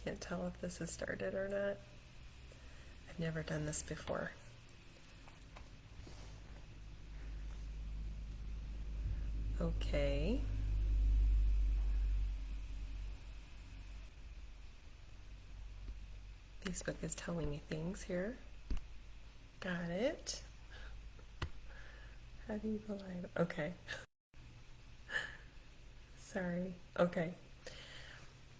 Can't tell if this has started or not. I've never done this before. Okay. Facebook is telling me things here. Got it. How do you go live? Okay. Sorry. Okay.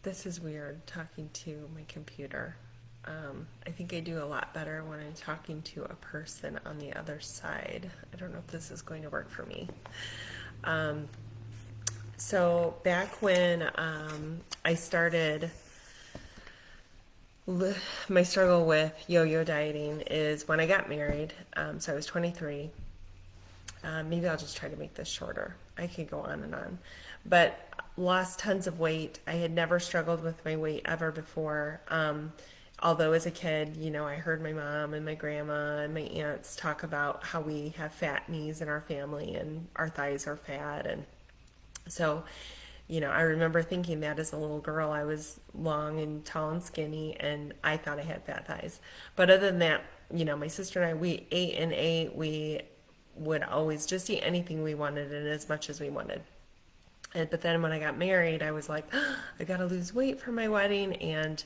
This is weird talking to my computer. I think I do a lot better when I'm talking to a person on the other side. I don't know if this is going to work for me. So back when I started, my struggle with yo-yo dieting is when I got married. So I was 23. Maybe I'll just try to make this shorter. I could go on and on. But lost tons of weight. I had never struggled with my weight ever before. Although as a kid, I heard my mom and my grandma and my aunts talk about how we have fat knees in our family and our thighs are fat. And so, I remember thinking that as a little girl, I was long and tall and skinny, and I thought I had fat thighs. But other than that, my sister and I, we ate and ate. We would always just eat anything we wanted and as much as we wanted. But then when I got married, I was like, I got to lose weight for my wedding. And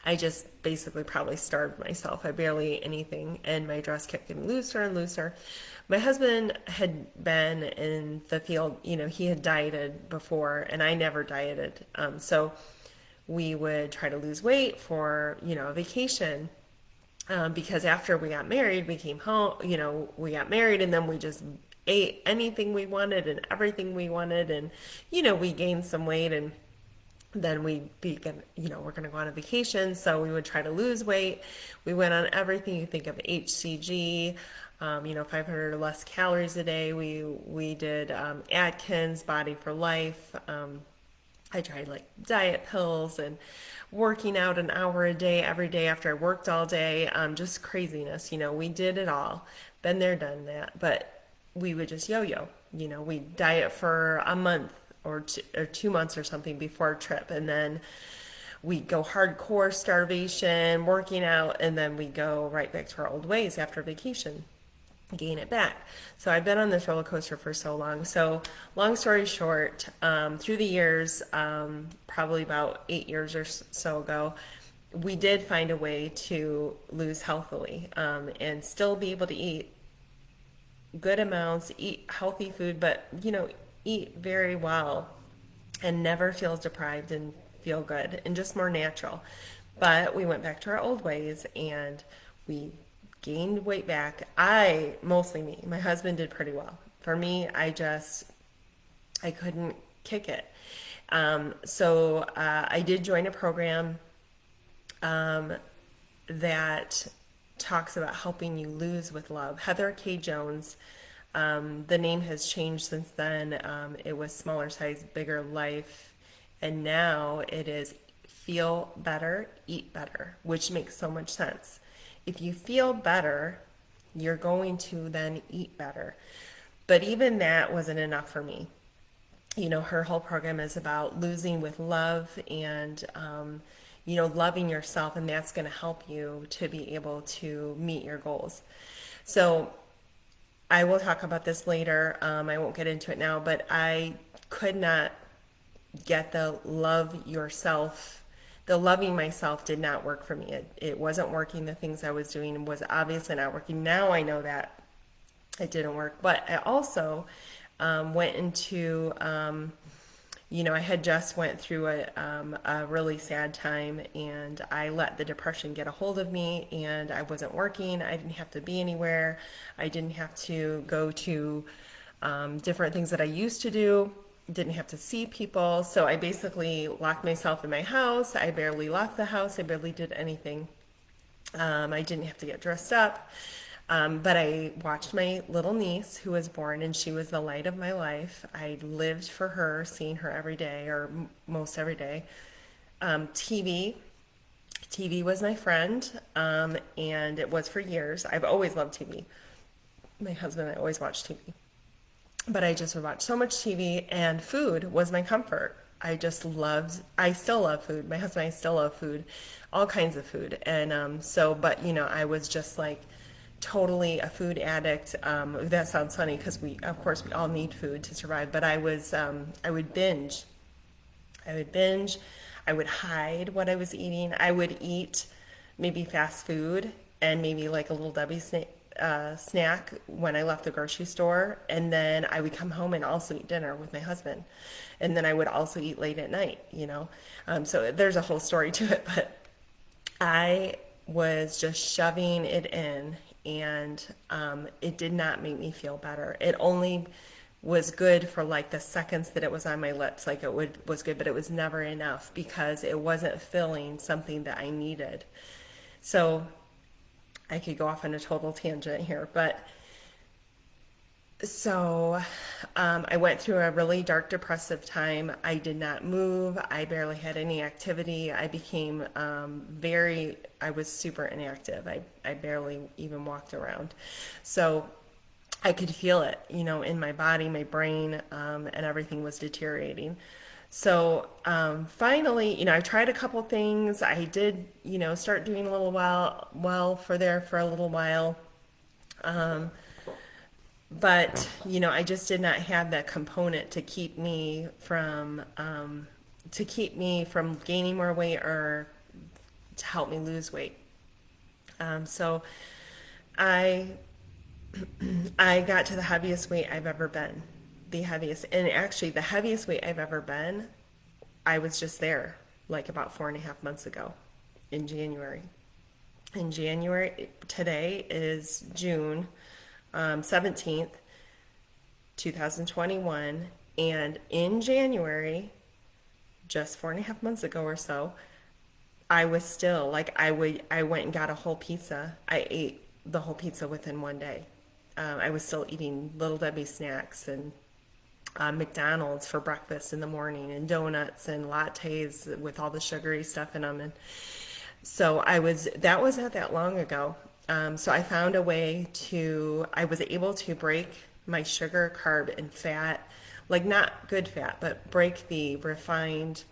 I just basically probably starved myself. I barely ate anything, and my dress kept getting looser and looser. My husband had been in the field, he had dieted before, and I never dieted. So we would try to lose weight for, a vacation. Because after we got married, we came home, we got married, and then we just ate anything we wanted and everything we wanted. And, we gained some weight, and then we're going to go on a vacation. So we would try to lose weight. We went on everything you think of, HCG, 500 or less calories a day. We did Atkins, Body for Life. I tried like diet pills and working out an hour a day every day after I worked all day. Just craziness. We did it all. Been there, done that. But we would just yo-yo. We'd diet for a month or 2 months or something before a trip, and then we go hardcore starvation, working out, and then we go right back to our old ways after vacation, gain it back. So I've been on this roller coaster for so long. So long story short, through the years, probably about 8 years or so ago, we did find a way to lose healthily, and still be able to eat good amounts, eat healthy food, but eat very well and never feel deprived and feel good and just more natural. But we went back to our old ways and we gained weight back. Mostly me. My husband did pretty well. For me, I couldn't kick it. So I did join a program that talks about helping you lose with love. Heather K. Jones. The name has changed since then. It was Smaller Size, Bigger Life. And now it is Feel Better, Eat Better, which makes so much sense. If you feel better, you're going to then eat better. But even that wasn't enough for me. Her whole program is about losing with love and, loving yourself, and that's going to help you to be able to meet your goals. So I will talk about this later. I won't get into it now, but I could not get the loving myself did not work for me. It wasn't working. The things I was doing was obviously not working. Now I know that it didn't work. But I also went into, I had just went through a really sad time, and I let the depression get a hold of me, and I wasn't working. I didn't have to be anywhere. I didn't have to go to different things that I used to do. Didn't have to see people. So I basically locked myself in my house. I barely left the house. I barely did anything. I didn't have to get dressed up. But I watched my little niece who was born, and she was the light of my life. I lived for her, seeing her every day or most every day. TV was my friend, and it was for years. I've always loved TV. My husband and I always watched TV. But I just would watch so much TV, and food was my comfort. I just loved, I still love food. My husband and I still love food, all kinds of food. And but I was just like totally a food addict. That sounds funny because of course, we all need food to survive. But I would binge. I would binge. I would hide what I was eating. I would eat maybe fast food and maybe like a little Debbie snack when I left the grocery store. And then I would come home and also eat dinner with my husband. And then I would also eat late at night. So there's a whole story to it, but I was just shoving it in, and it did not make me feel better. It only was good for like the seconds that it was on my lips, like was good, but it was never enough because it wasn't filling something that I needed. So I could go off on a total tangent here, but so I went through a really dark, depressive time. I did not move. I barely had any activity. I became I was super inactive. I barely even walked around. So I could feel it, in my body, my brain, and everything was deteriorating. So finally, I tried a couple things. I did, start doing a little for a little while. But I just did not have that component to keep me from gaining more weight or to help me lose weight. So I I got to the heaviest weight I've ever been, the heaviest, and actually the heaviest weight I've ever been. I was just there like about 4.5 months ago in January. In January, today is June 17th, 2021. And in January, just 4.5 months ago or so, I was still like, I went and got a whole pizza. I ate the whole pizza within one day. I was still eating Little Debbie snacks and McDonald's for breakfast in the morning and donuts and lattes with all the sugary stuff in them. And so that was not that long ago. So I found a way I was able to break my sugar, carb, and fat, like not good fat, but break the refined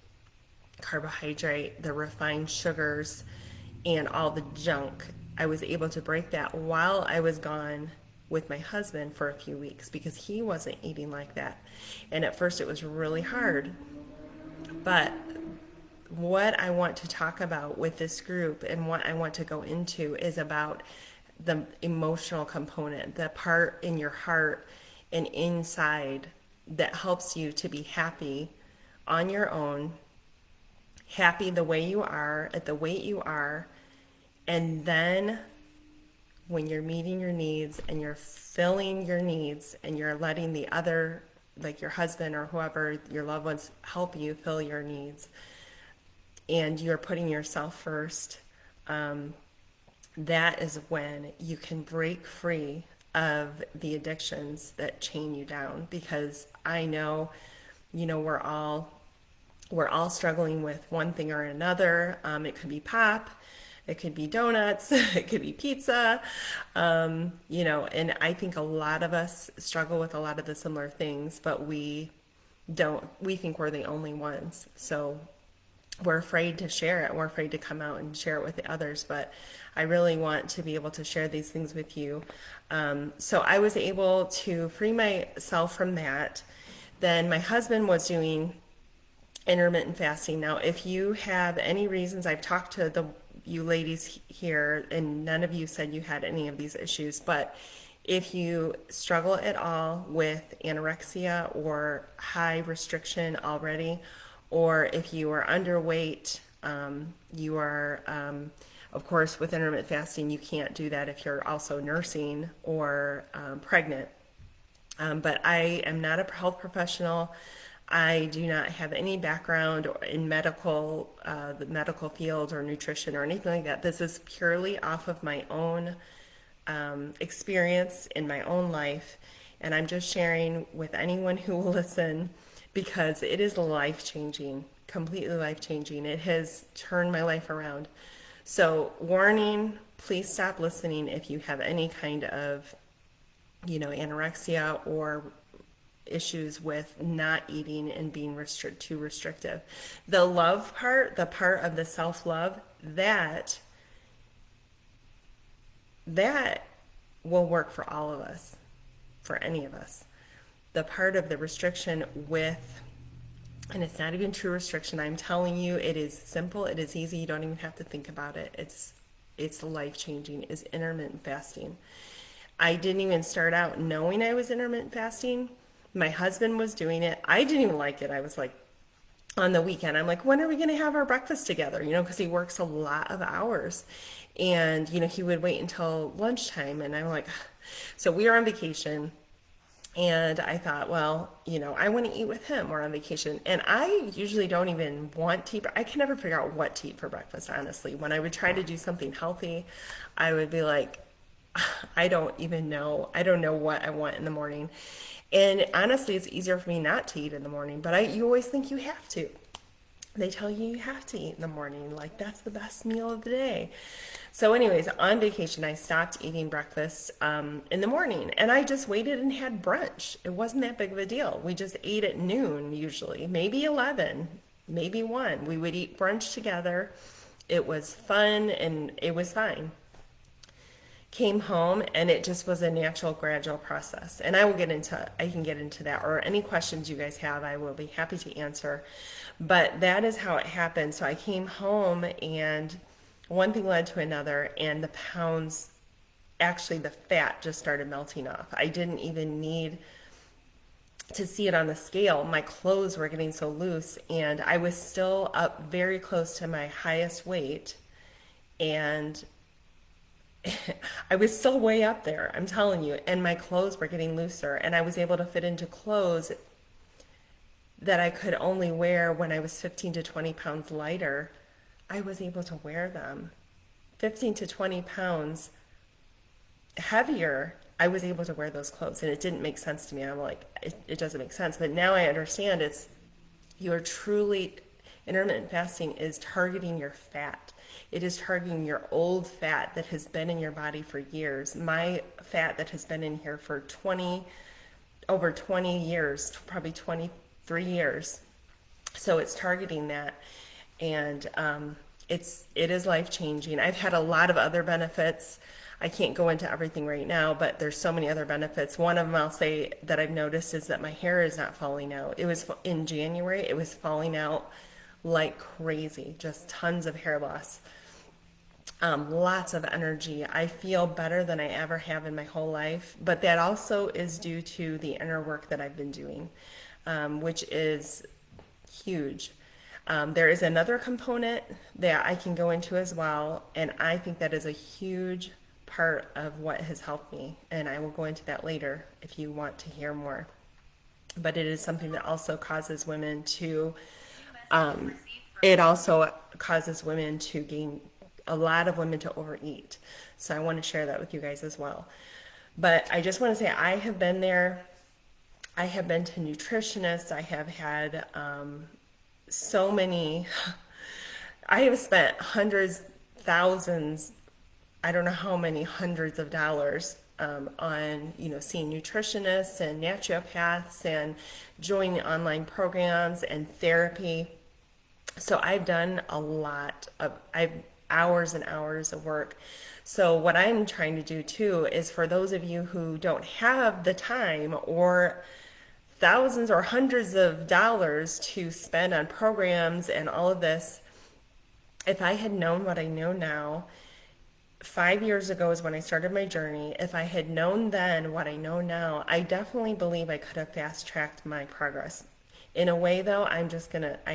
carbohydrate, the refined sugars, and all the junk. I was able to break that while I was gone with my husband for a few weeks because he wasn't eating like that. And at first it was really hard. But what I want to talk about with this group and what I want to go into is about the emotional component, the part in your heart and inside that helps you to be happy on your own, happy the way you are, at the weight you are, and then when you're meeting your needs and you're filling your needs and you're letting the other, like your husband or whoever, your loved ones, help you fill your needs, and you're putting yourself first, that is when you can break free of the addictions that chain you down. Because I know, we're all struggling with one thing or another. It could be pop, it could be donuts, it could be pizza, and I think a lot of us struggle with a lot of the similar things, but we think we're the only ones. So we're afraid to share it. We're afraid to come out and share it with the others, but I really want to be able to share these things with you. So I was able to free myself from that. Then my husband was doing intermittent fasting. Now, if you have any reasons, I've talked to you ladies here, and none of you said you had any of these issues, but if you struggle at all with anorexia or high restriction already, or if you are underweight, you are, of course, with intermittent fasting, you can't do that if you're also nursing or pregnant. But I am not a health professional. I do not have any background in the medical field or nutrition or anything like that. This is purely off of my own experience in my own life. And I'm just sharing with anyone who will listen because it is life-changing, completely life-changing. It has turned my life around. So, warning, please stop listening if you have any kind of, anorexia or issues with not eating and being too restrictive. The love part, the part of the self-love, that will work for all of us, for any of us. The part of the restriction with, and it's not even true restriction, I'm telling you, it is simple, it is easy, you don't even have to think about it. It's life-changing, is intermittent fasting. I didn't even start out knowing I was intermittent fasting. My husband was doing it. I didn't even like it. I was like, on the weekend, I'm like, when are we going to have our breakfast together? Because he works a lot of hours. And, he would wait until lunchtime. And I'm like, so we were on vacation. And I thought, well, I want to eat with him. We're on vacation. And I usually don't even want to eat, but I can never figure out what to eat for breakfast, honestly. When I would try to do something healthy, I would be like, I don't even know. I don't know what I want in the morning. And honestly, it's easier for me not to eat in the morning, but you always think you have to. They tell you have to eat in the morning, like that's the best meal of the day. So anyways, on vacation, I stopped eating breakfast in the morning, and I just waited and had brunch. It wasn't that big of a deal. We just ate at noon usually, maybe 11, maybe 1. We would eat brunch together. It was fun, and it was fine. Came home, and it just was a natural, gradual process. And I can get into that, or any questions you guys have, I will be happy to answer. But that is how it happened. So I came home, and one thing led to another, and the pounds, actually the fat just started melting off. I didn't even need to see it on the scale. My clothes were getting so loose, and I was still up very close to my highest weight, and I was still way up there, I'm telling you, and my clothes were getting looser, and I was able to fit into clothes that I could only wear when I was 15 to 20 pounds lighter. I was able to wear them. 15 to 20 pounds heavier, I was able to wear those clothes, and it didn't make sense to me. I'm like, it doesn't make sense. But now I understand intermittent fasting is targeting your fat. It is targeting your old fat that has been in your body for years. My fat that has been in here for over 20 years, probably 23 years. So it's targeting that, and it is life-changing. I've had a lot of other benefits. I can't go into everything right now, but there's so many other benefits. One of them I'll say that I've noticed is that my hair is not falling out. It was in January, it was falling out like crazy, just tons of hair loss. Lots of energy. I feel better than I ever have in my whole life, but that also is due to the inner work that I've been doing, which is huge. There is another component that I can go into as well, and I think that is a huge part of what has helped me, and I will go into that later if you want to hear more. But it is something that also causes women to it also causes women to gain, a lot of women to overeat. So I want to share that with you guys as well. But I just want to say I have been there. I have been to nutritionists. I have had so many, I have spent hundreds, thousands, I don't know how many hundreds of dollars on seeing nutritionists and naturopaths and joining online programs and therapy. So I've done I've hours and hours of work. So what I'm trying to do too is for those of you who don't have the time or thousands or hundreds of dollars to spend on programs and all of this, if I had known what I know now, 5 years ago is when I started my journey. If I had known then what I know now, I definitely believe I could have fast-tracked my progress. In a way, though, I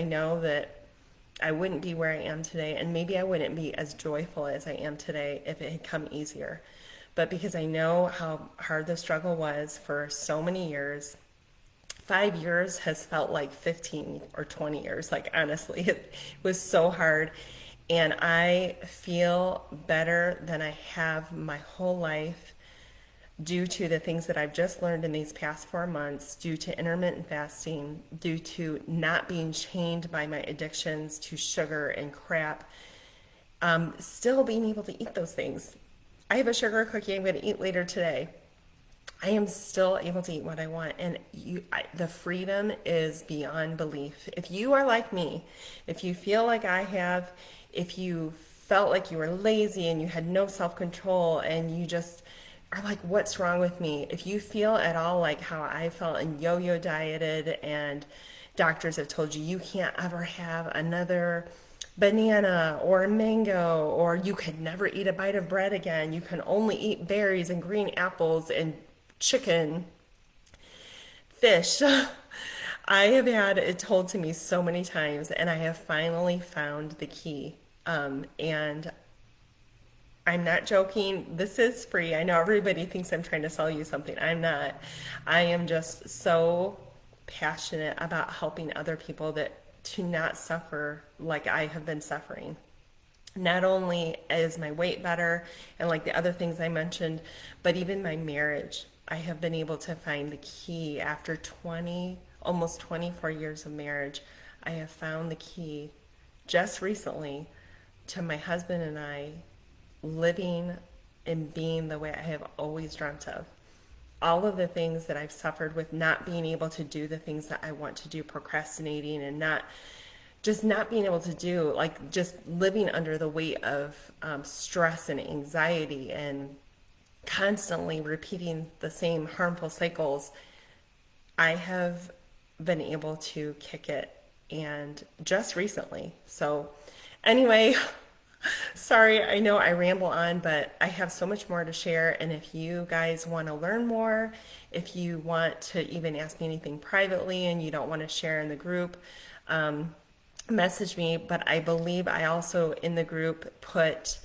know that I wouldn't be where I am today, and maybe I wouldn't be as joyful as I am today if it had come easier. But because I know how hard the struggle was for so many years, 5 years has felt like 15 or 20 years. Like, honestly, it was so hard. And I feel better than I have my whole life due to the things that I've just learned in these past 4 months, due to intermittent fasting, due to not being chained by my addictions to sugar and crap, still being able to eat those things. I have a sugar cookie I'm going to eat later today. I am still able to eat what I want, and the freedom is beyond belief. If you are like me, if you feel like I have, if you felt like you were lazy and you had no self-control and you just are like, what's wrong with me? If you feel at all like how I felt and yo-yo dieted, and doctors have told you you can't ever have another banana or a mango, or you could never eat a bite of bread again, you can only eat berries and green apples and chicken, fish. I have had it told to me so many times, and I have finally found the key. And I'm not joking. This is free. I know everybody thinks I'm trying to sell you something. I'm not. I am just so passionate about helping other people that to not suffer like I have been suffering. Not only is my weight better and like the other things I mentioned, but even my marriage. I have been able to find the key after 20, almost 24 years of marriage. I have found the key just recently to my husband and I living and being the way I have always dreamt of. All of the things that I've suffered with not being able to do the things that I want to do, procrastinating and not being able to do, like just living under the weight of stress and anxiety and constantly repeating the same harmful cycles, I have been able to kick it, and just recently. So, anyway, sorry, I know I ramble on, but I have so much more to share. And if you guys want to learn more, if you want to even ask me anything privately and you don't want to share in the group, message me. But I believe I also in the group put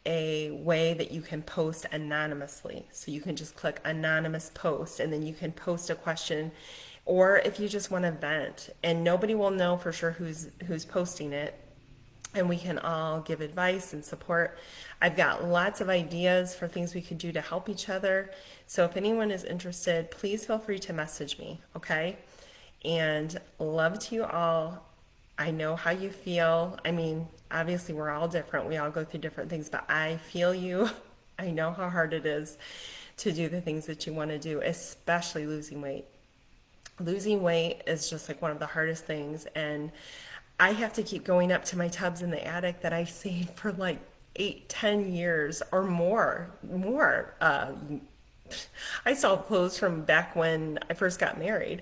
a way that you can post anonymously. So you can just click anonymous post and then you can post a question, or if you just want to vent and nobody will know for sure who's posting it, and we can all give advice and support. I've got lots of ideas for things we could do to help each other. So if anyone is interested, please feel free to message me, okay? And love to you all. I know how you feel. I mean, obviously we're all different. We all go through different things, but I feel you. I know how hard it is to do the things that you want to do, especially losing weight. Losing weight is just like one of the hardest things, and I have to keep going up to my tubs in the attic that I saved for like 8, 10 years or more. I still have clothes from back when I first got married.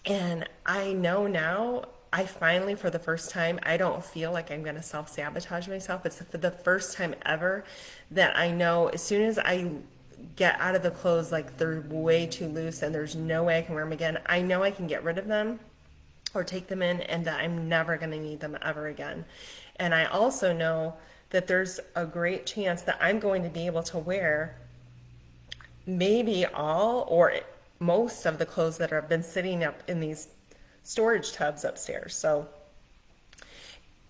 And I know now, I finally, for the first time, I don't feel like I'm going to self-sabotage myself. It's for the first time ever that I know as soon as I get out of the clothes, like they're way too loose and there's no way I can wear them again, I know I can get rid of them or take them in, and that I'm never going to need them ever again. And I also know that there's a great chance that I'm going to be able to wear maybe all or most of the clothes that have been sitting up in these storage tubs upstairs. So,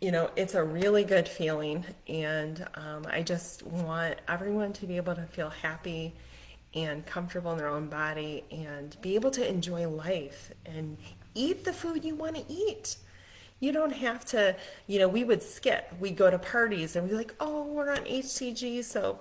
it's a really good feeling, and I just want everyone to be able to feel happy and comfortable in their own body and be able to enjoy life and eat the food you want to eat. You don't have to, we would skip. We'd go to parties and we'd be like, oh, we're on HCG, so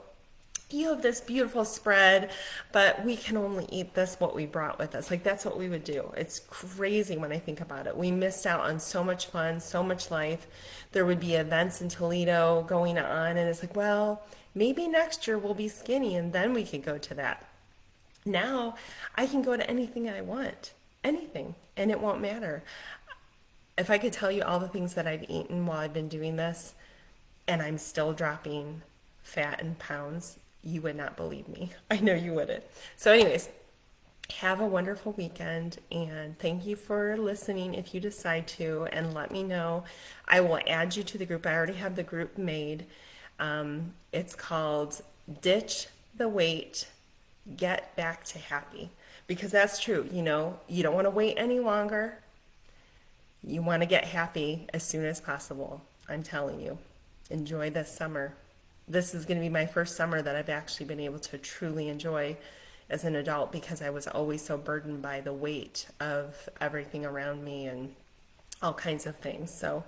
you have this beautiful spread, but we can only eat this, what we brought with us. Like, that's what we would do. It's crazy when I think about it. We missed out on so much fun, so much life. There would be events in Toledo going on, and it's like, well, maybe next year we'll be skinny, and then we could go to that. Now, I can go to anything I want, anything, and it won't matter. If I could tell you all the things that I've eaten while I've been doing this, and I'm still dropping fat in pounds, you would not believe me. I know you wouldn't. So anyways, have a wonderful weekend, and thank you for listening if you decide to, and let me know. I will add you to the group. I already have the group made. It's called Ditch the Weight, Get Back to Happy, because that's true. You don't want to wait any longer. You want to get happy as soon as possible. I'm telling you, enjoy this summer. This is going to be my first summer that I've actually been able to truly enjoy as an adult, because I was always so burdened by the weight of everything around me and all kinds of things. So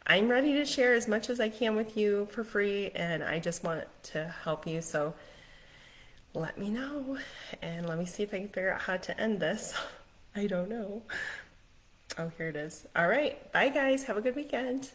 I'm ready to share as much as I can with you for free, and I just want to help you. So let me know. And let me see if I can figure out how to end this. I don't know. Oh, here it is. All right. Bye, guys. Have a good weekend.